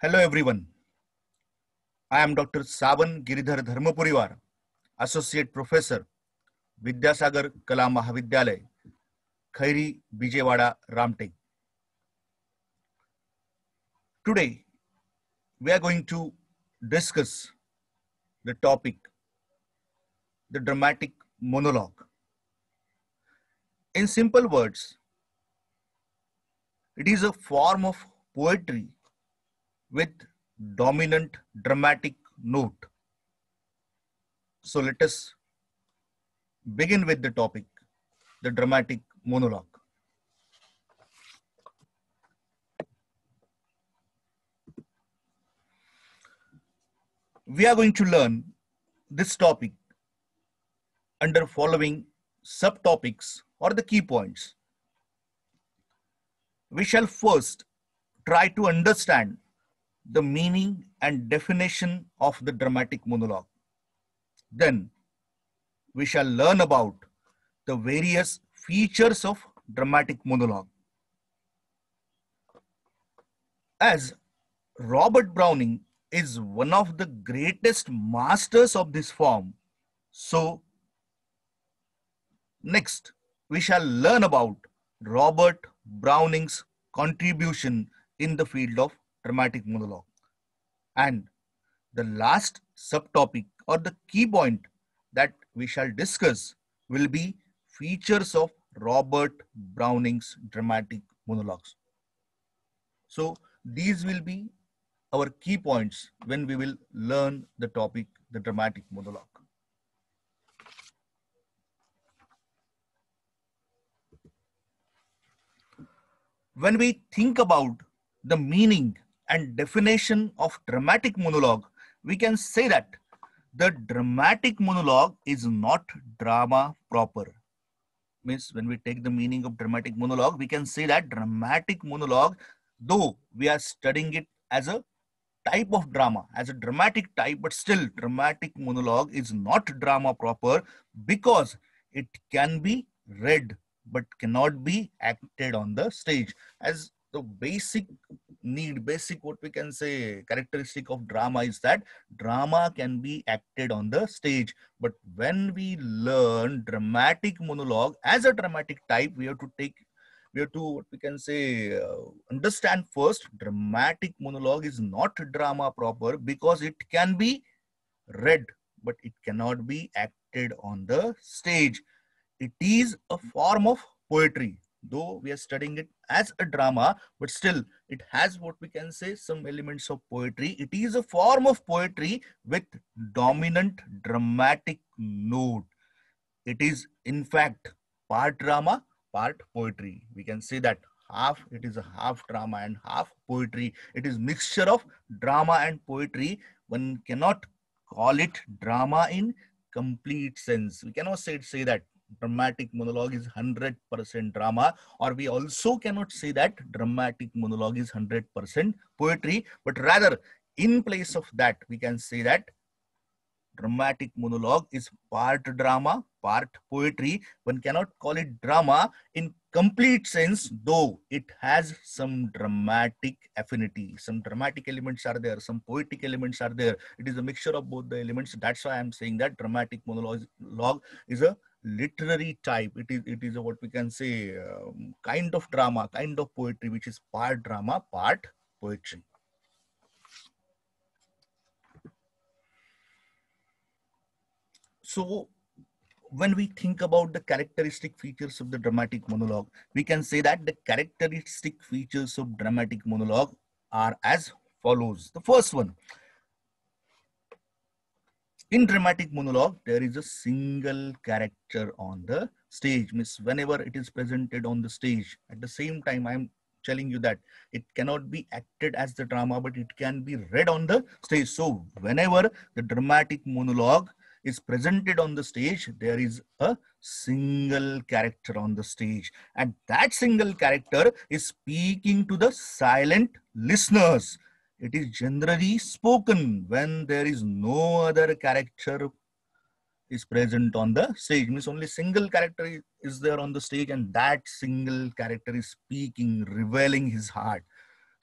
Hello everyone. I am Dr. Savan Giridhar Dharmapurivar, Associate Professor, Vidyasagar Kala Mahavidyalay, Khairi, Bijewada, Ramteg. Today, we are going to discuss the topic, the dramatic monologue. In simple words, it is a form of poetry with dominant dramatic note. So let us begin with the topic, the dramatic monologue. We are going to learn this topic under following subtopics or the key points. We shall first try to understand the meaning and definition of the dramatic monologue. Then we shall learn about the various features of dramatic monologue. As Robert Browning is one of the greatest masters of this form, so next we shall learn about Robert Browning's contribution in the field of dramatic monologue. And the last subtopic or the key point that we shall discuss will be features of Robert Browning's dramatic monologues. So these will be our key points when we will learn the topic, the dramatic monologue. When we think about the meaning and definition of dramatic monologue, we can say that the dramatic monologue is not drama proper. Means when we take the meaning of dramatic monologue, we can say that dramatic monologue, though we are studying it as a type of drama, as a dramatic type, but still dramatic monologue is not drama proper because it can be read but cannot be acted on the stage. As the basic need, basic what we can say characteristic of drama is that drama can be acted on the stage. But when we learn dramatic monologue as a dramatic type, we have to what we can say understand first dramatic monologue is not drama proper because it can be read but it cannot be acted on the stage. It is a form of poetry, though we are studying it as a drama, but still it has what we can say some elements of poetry. It is a form of poetry with dominant dramatic note. It is in fact part drama, part poetry. We can say that it is a half drama and half poetry. It is mixture of drama and poetry. One cannot call it drama in complete sense. We cannot say that dramatic monologue is 100% drama, or we also cannot say that dramatic monologue is 100% poetry, but rather in place of that we can say that dramatic monologue is part drama, part poetry. One cannot call it drama in complete sense, though it has some dramatic affinity. Some dramatic elements are there, some poetic elements are there. It is a mixture of both the elements. That's why I'm saying that dramatic monologue is a literary type. It is a, what we can say kind of drama, kind of poetry, which is part drama, part poetry. So when we think about the characteristic features of the dramatic monologue, we can say that the characteristic features of dramatic monologue are as follows. The first one, in dramatic monologue, there is a single character on the stage. Means whenever it is presented on the stage, at the same time, I'm telling you that it cannot be acted as the drama, but it can be read on the stage. So whenever the dramatic monologue is presented on the stage, there is a single character on the stage. And that single character is speaking to the silent listeners. It is generally spoken when there is no other character is present on the stage. Means only single character is there on the stage, and that single character is speaking, revealing his heart.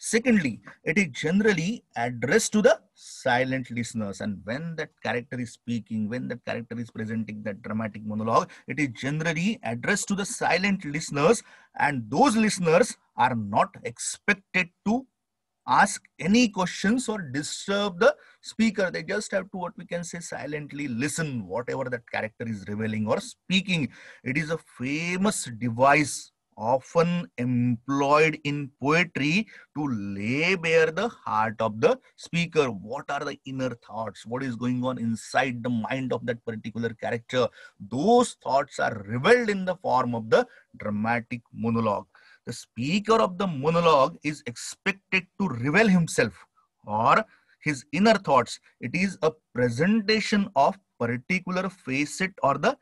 Secondly, it is generally addressed to the silent listeners. And when that character is speaking, when that character is presenting that dramatic monologue, it is generally addressed to the silent listeners, and those listeners are not expected to ask any questions or disturb the speaker. They just have to, what we can say, silently listen whatever that character is revealing or speaking. It is a famous device often employed in poetry to lay bare the heart of the speaker. What are the inner thoughts, what is going on inside the mind of that particular character? Those thoughts are revealed in the form of the dramatic monologue. The speaker of the monologue is expected to reveal himself or his inner thoughts. It is a presentation of particular facet or the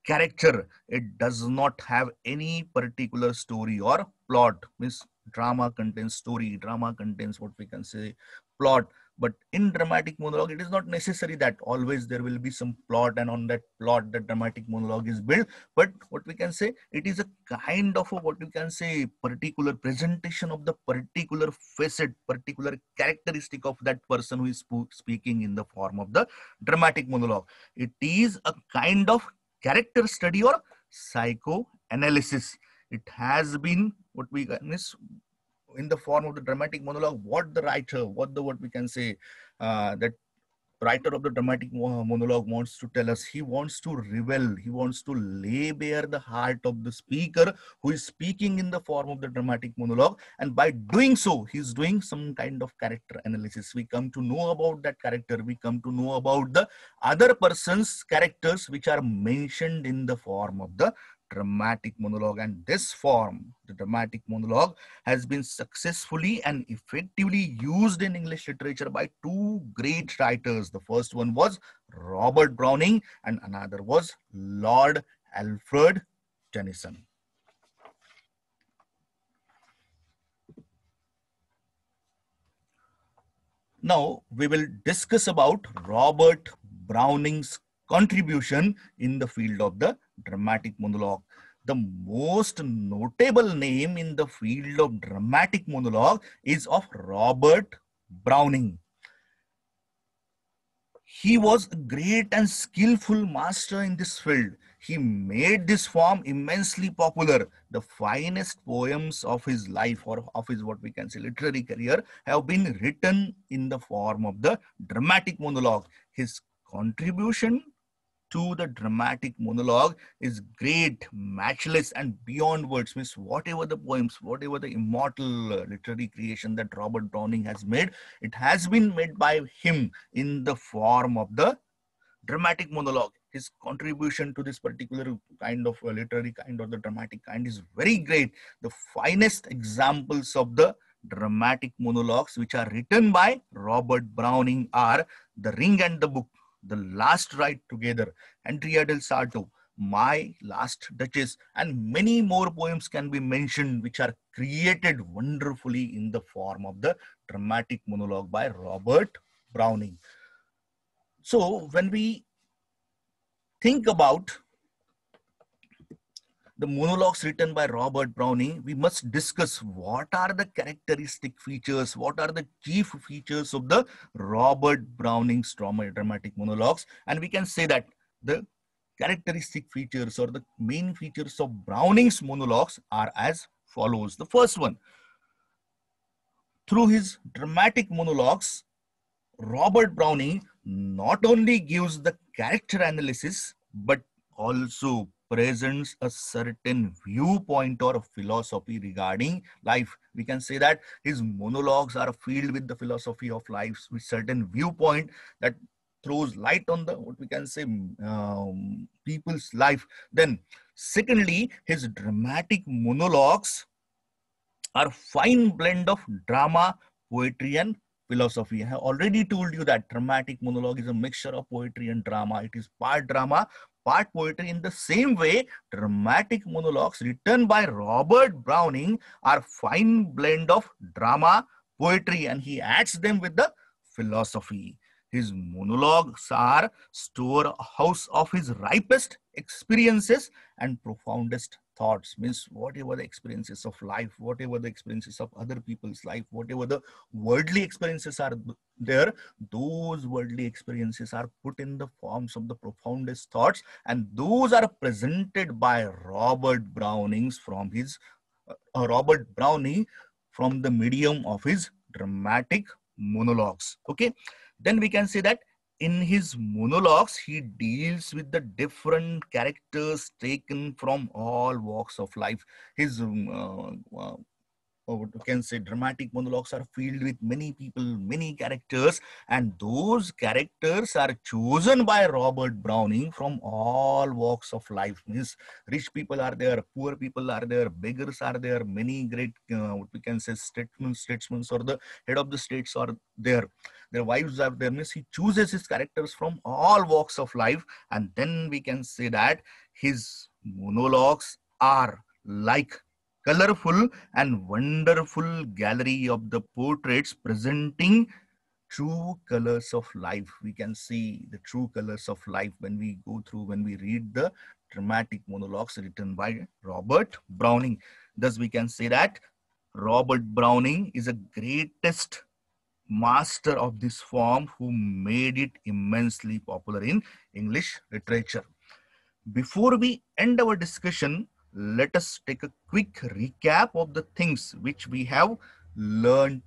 character. It does not have any particular story or plot. Means drama contains story, drama contains, what we can say, plot. But in dramatic monologue, it is not necessary that always there will be some plot, and on that plot the dramatic monologue is built. But what we can say, it is a kind of a, what we can say, particular presentation of the particular facet, particular characteristic of that person who is speaking in the form of the dramatic monologue. It is a kind of character study or psychoanalysis. It has been, what we can is, in the form of the dramatic monologue, what the writer, what we can say, that writer of the dramatic monologue wants to tell us. He wants to reveal, he wants to lay bare the heart of the speaker who is speaking in the form of the dramatic monologue, and by doing so he's doing some kind of character analysis. We come to know about that character, we come to know about the other person's characters which are mentioned in the form of the dramatic monologue. And this form, the dramatic monologue, has been successfully and effectively used in English literature by two great writers. The first one was Robert Browning and another was Lord Alfred Tennyson. Now we will discuss about Robert Browning's contribution in the field of the dramatic monologue. The most notable name in the field of dramatic monologue is of Robert Browning. He was a great and skillful master in this field. He made this form immensely popular. The finest poems of his life, or of his, what we can say, literary career, have been written in the form of the dramatic monologue. His contribution to the dramatic monologue is great, matchless, and beyond words. Means whatever the poems, whatever the immortal literary creation that Robert Browning has made, it has been made by him in the form of the dramatic monologue. His contribution to this particular kind of literary kind or the dramatic kind is very great. The finest examples of the dramatic monologues which are written by Robert Browning are The Ring and the Book, The Last Ride Together, Andrea del Sarto, My Last Duchess, and many more poems can be mentioned which are created wonderfully in the form of the dramatic monologue by Robert Browning. So when we think about the monologues written by Robert Browning, we must discuss what are the characteristic features, what are the chief features of the Robert Browning's dramatic monologues. And we can say that the characteristic features or the main features of Browning's monologues are as follows. The first one, through his dramatic monologues, Robert Browning not only gives the character analysis, but also presents a certain viewpoint or a philosophy regarding life. We can say that his monologues are filled with the philosophy of life, with certain viewpoint that throws light on the, what we can say, people's life. Then secondly, his dramatic monologues are fine blend of drama, poetry, and philosophy. I have already told you that dramatic monologue is a mixture of poetry and drama. It is part drama, part poetry. In the same way, dramatic monologues written by Robert Browning are fine blend of drama, poetry, and he adds them with the philosophy. His monologues are storehouse of his ripest experiences and profoundest thoughts, means whatever the experiences of life, whatever the experiences of other people's life, whatever the worldly experiences are there, those worldly experiences are put in the forms of the profoundest thoughts, and those are presented by Robert Browning from the medium of his dramatic monologues. Okay, then we can say that in his monologues, he deals with the different characters taken from all walks of life. His or what you can say dramatic monologues are filled with many people, many characters, and those characters are chosen by Robert Browning from all walks of life. Means rich people are there, poor people are there, beggars are there, many great what we can say statesmen or the head of the states are there. Their wives are there. Means he chooses his characters from all walks of life, and then we can say that his monologues are like colorful and wonderful gallery of the portraits presenting true colors of life. We can see the true colors of life when we go through, when we read the dramatic monologues written by Robert Browning. Thus, we can say that Robert Browning is the greatest master of this form who made it immensely popular in English literature. Before we end our discussion, let us take a quick recap of the things which we have learned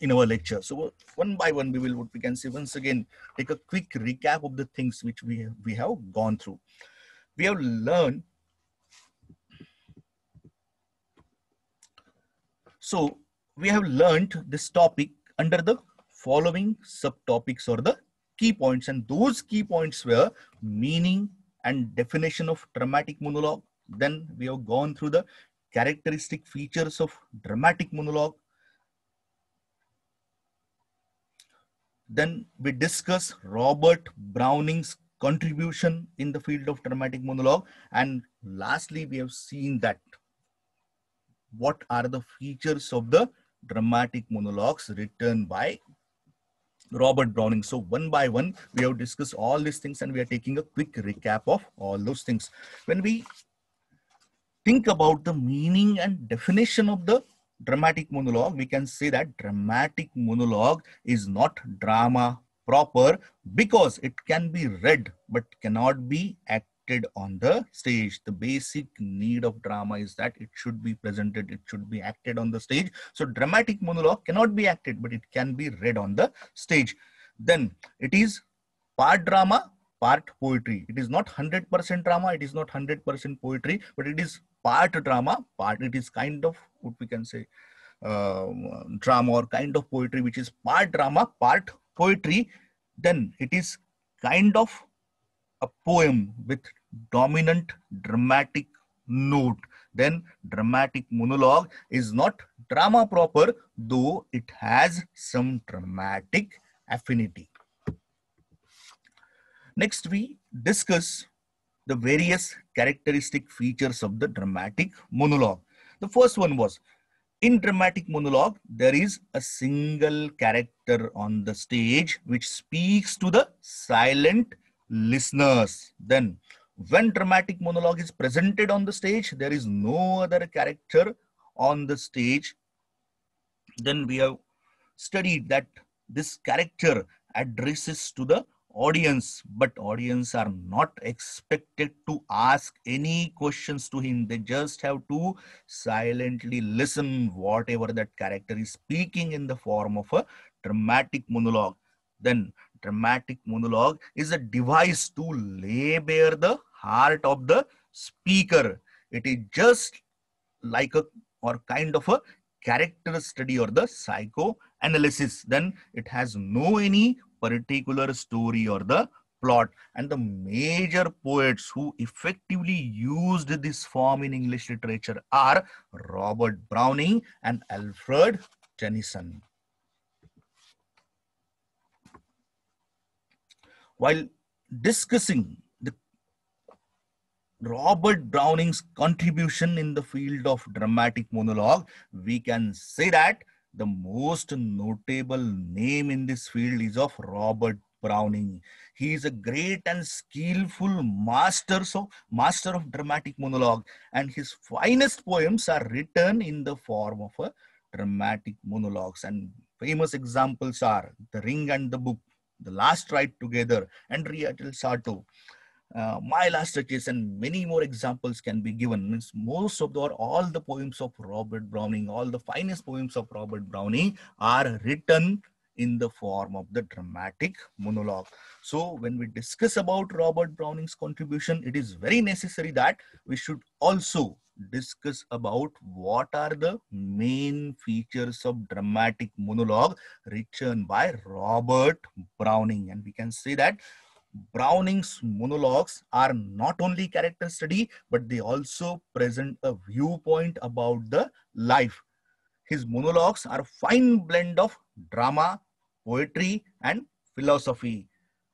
in our lecture. So one by one, we can say once again, take a quick recap of the things which we have gone through. We have learned. So we have learned this topic under the following subtopics or the key points, and those key points were meaning and definition of dramatic monologue. Then we have gone through the characteristic features of dramatic monologue. Then we discuss Robert Browning's contribution in the field of dramatic monologue. And lastly, we have seen that what are the features of the dramatic monologues written by Robert Browning. So one by one, we have discussed all these things and we are taking a quick recap of all those things. When we think about the meaning and definition of the dramatic monologue, we can say that dramatic monologue is not drama proper because it can be read but cannot be acted on the stage. The basic need of drama is that it should be presented, it should be acted on the stage. So dramatic monologue cannot be acted, but it can be read on the stage. Then it is part drama, part poetry. It is not 100% drama, it is not 100% poetry, but it is part drama, part, it is kind of what we can say drama or kind of poetry, which is part drama, part poetry. Then it is kind of a poem with dominant dramatic note. Then dramatic monologue is not drama proper, though it has some dramatic affinity. Next, we discuss the various characteristic features of the dramatic monologue. The first one was, in dramatic monologue, there is a single character on the stage which speaks to the silent listeners. Then, when dramatic monologue is presented on the stage, there is no other character on the stage. Then we have studied that this character addresses to the audience, but audience are not expected to ask any questions to him. They just have to silently listen whatever that character is speaking in the form of a dramatic monologue. Then dramatic monologue is a device to lay bare the heart of the speaker. It is just like a or kind of a character study or the psychoanalysis. Then it has no any particular story or the plot. And the major poets who effectively used this form in English literature are Robert Browning and Alfred Tennyson. While discussing the Robert Browning's contribution in the field of dramatic monologue, we can say that the most notable name in this field is of Robert Browning. He is a great and skillful master of dramatic monologue, and his finest poems are written in the form of a dramatic monologues. And famous examples are The Ring and the Book, The Last Ride Together, and Ria del Sarto. My Last Touches, and many more examples can be given. Means most of all the poems of Robert Browning, all the finest poems of Robert Browning are written in the form of the dramatic monologue. So when we discuss about Robert Browning's contribution, it is very necessary that we should also discuss about what are the main features of dramatic monologue written by Robert Browning. And we can say that Browning's monologues are not only character study, but they also present a viewpoint about the life. His monologues are a fine blend of drama, poetry, and philosophy.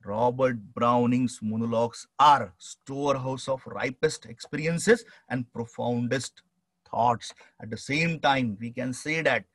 Robert Browning's monologues are storehouse of ripest experiences and profoundest thoughts. At the same time, we can say that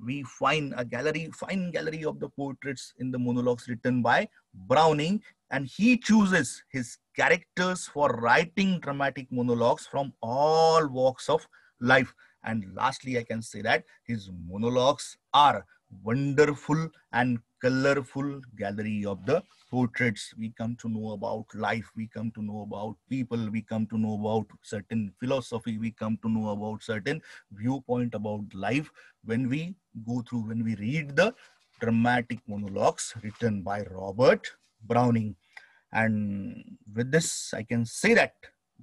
we find a fine gallery of the portraits in the monologues written by Browning, and he chooses his characters for writing dramatic monologues from all walks of life. And lastly, I can say that his monologues are wonderful and colorful gallery of the portraits. We come to know about life, we come to know about people, we come to know about certain philosophy, we come to know about certain viewpoint about life when we when we read the dramatic monologues written by Robert Browning. And with this, I can say that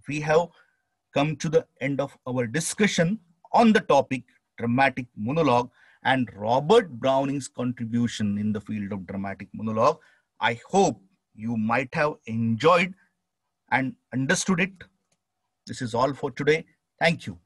we have come to the end of our discussion on the topic dramatic monologue and Robert Browning's contribution in the field of dramatic monologue. I hope you might have enjoyed and understood it. This is all for today. Thank you.